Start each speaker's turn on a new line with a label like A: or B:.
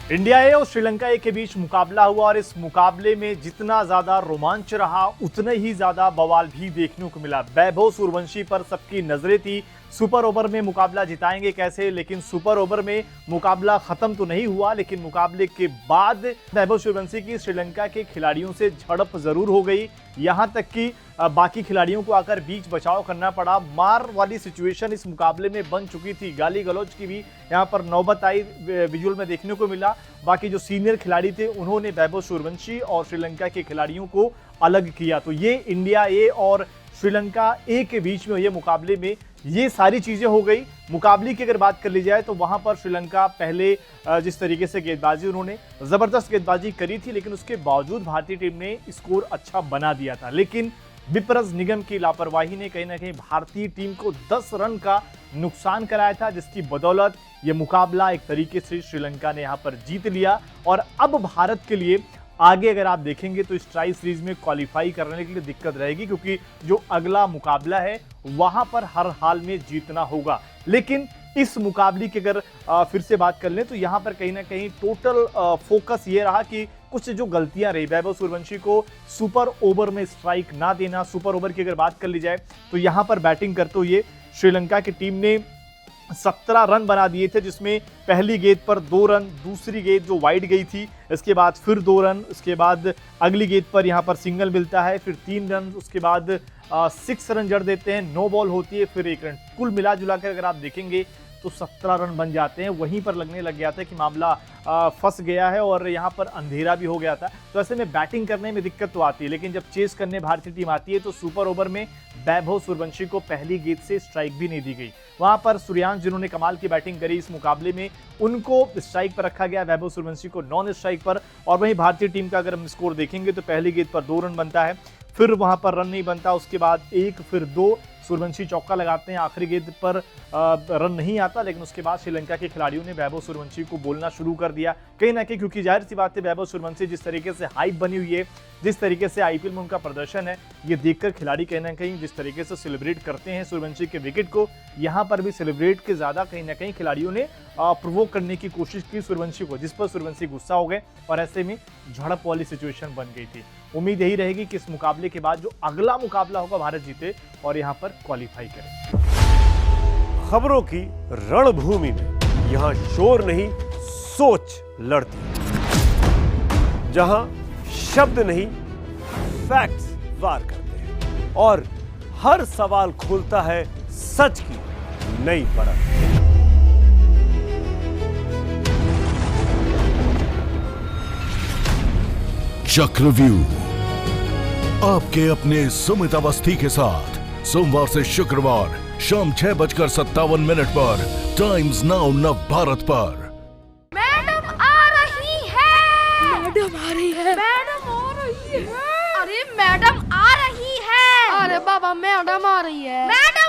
A: India ए और श्रीलंका ए के बीच मुकाबला हुआ और इस मुकाबले में जितना ज्यादा रोमांच रहा उतने ही ज्यादा बवाल भी देखने को मिला। वैभव सूर्यवंशी पर सबकी नजरें थी। सुपर ओवर में मुकाबला जिताएंगे कैसे, लेकिन सुपर ओवर में मुकाबला खत्म तो नहीं हुआ, लेकिन मुकाबले के बाद वैभव सूर्यवंशी की श्रीलंका के खिलाड़ियों से झड़प जरूर हो गई। यहां तक कि बाकी खिलाड़ियों को आकर बीच बचाव करना पड़ा। मार वाली सिचुएशन इस मुकाबले में बन चुकी थी। गाली गलौज की भी यहां पर नौबत आई, विजुअल में देखने को मिला। बाकी जो सीनियर खिलाड़ी थे उन्होंने वैभव सूर्यवंशी और श्रीलंका के खिलाड़ियों को अलग किया। तो ये इंडिया ए और श्रीलंका ए के बीच में ये मुकाबले में ये सारी चीजें हो गई। मुकाबले की अगर बात कर ली जाए तो वहां पर श्रीलंका पहले जिस तरीके से गेंदबाजी उन्होंने जबरदस्त गेंदबाजी करी थी, लेकिन उसके बावजूद भारतीय टीम ने स्कोर अच्छा बना दिया था। लेकिन विप्रज निगम की लापरवाही ने कहीं ना कहीं भारतीय टीम को 10 रन का नुकसान कराया था, जिसकी बदौलत ये मुकाबला एक तरीके से श्रीलंका ने यहां पर जीत लिया। और अब भारत के लिए आगे अगर आप देखेंगे तो इस ट्राई सीरीज में क्वालिफाई करने के लिए दिक्कत रहेगी, क्योंकि जो अगला मुकाबला है वहां पर हर हाल में जीतना होगा। लेकिन इस मुकाबले की अगर फिर से बात कर लें तो यहां पर कहीं ना कहीं टोटल फोकस ये रहा कि कुछ जो गलतियां रही, वैभव सूर्यवंशी को सुपर ओवर में स्ट्राइक ना देना। सुपर ओवर की अगर बात कर ली जाए तो यहां पर बैटिंग करते हुए श्रीलंका की टीम ने 17 रन बना दिए थे, जिसमें पहली गेंद पर 2 रन, दूसरी गेंद जो वाइड गई थी इसके बाद फिर 2 रन, उसके बाद अगली गेंद पर यहां पर सिंगल मिलता है, फिर 3 रन, उसके बाद 6 रन जड़ देते हैं, 9 बॉल होती है, फिर 1 रन। कुल मिला जुला कर अगर आप देखेंगे तो 17 रन बन जाते हैं। वहीं पर लगने लग गया था कि मामला फंस गया है और यहाँ पर अंधेरा भी हो गया था। तो ऐसे में बैटिंग करने में दिक्कत तो आती है, लेकिन जब चेस करने भारतीय टीम आती है तो सुपर ओवर में वैभव सूर्यवंशी को पहली गेंद से स्ट्राइक भी नहीं दी गई। वहां पर सूर्यांश जिन्होंने कमाल की बैटिंग करी इस मुकाबले में, उनको स्ट्राइक पर रखा गया, वैभव सूर्यवंशी को नॉन स्ट्राइक पर। और वहीं भारतीय टीम का अगर हम स्कोर देखेंगे तो पहली गेंद पर 2 रन बनता है, फिर वहां पर रन नहीं बनता, उसके बाद 1 फिर 2, सूर्यवंशी चौका लगाते हैं, आखिरी गेंद पर रन नहीं आता। लेकिन उसके बाद श्रीलंका के खिलाड़ियों ने वैभव सूर्यवंशी को बोलना शुरू कर दिया कहीं ना कहीं, क्योंकि जाहिर सी बात है वैभव सूर्यवंशी जिस तरीके से हाइप बनी हुई है, जिस तरीके से आईपीएल में उनका प्रदर्शन है, ये देखकर खिलाड़ी कहीं ना कहीं जिस तरीके से सेलिब्रेट करते हैं सूर्यवंशी के विकेट को, यहाँ पर भी सेलिब्रेट के ज्यादा कहीं ना कहीं खिलाड़ियों ने प्रोवोक करने की कोशिश की सूर्यवंशी को, जिस पर सूर्यवंशी गुस्सा हो गए और ऐसे में झड़प वाली सिचुएशन बन गई थी। उम्मीद यही रहेगी कि इस मुकाबले के बाद जो अगला मुकाबला होगा भारत जीते और यहाँ पर क्वालिफाई करे।
B: खबरों की रणभूमि में यहां शोर नहीं सोच लड़ती है, जहां शब्द नहीं फैक्ट्स वार करते हैं और हर सवाल खोलता है सच की नई परत।
C: चक्रव्यूह आपके अपने सुमित अवस्थी के साथ सोमवार से शुक्रवार शाम 6:57 पर टाइम्स नाउ नव भारत पर।
D: मैडम आ रही है।
E: मैडम आ रही है।
D: मैडम आ रही है। अरे मैडम आ रही है।
E: अरे बाबा मैडम आ रही है।
D: मैडम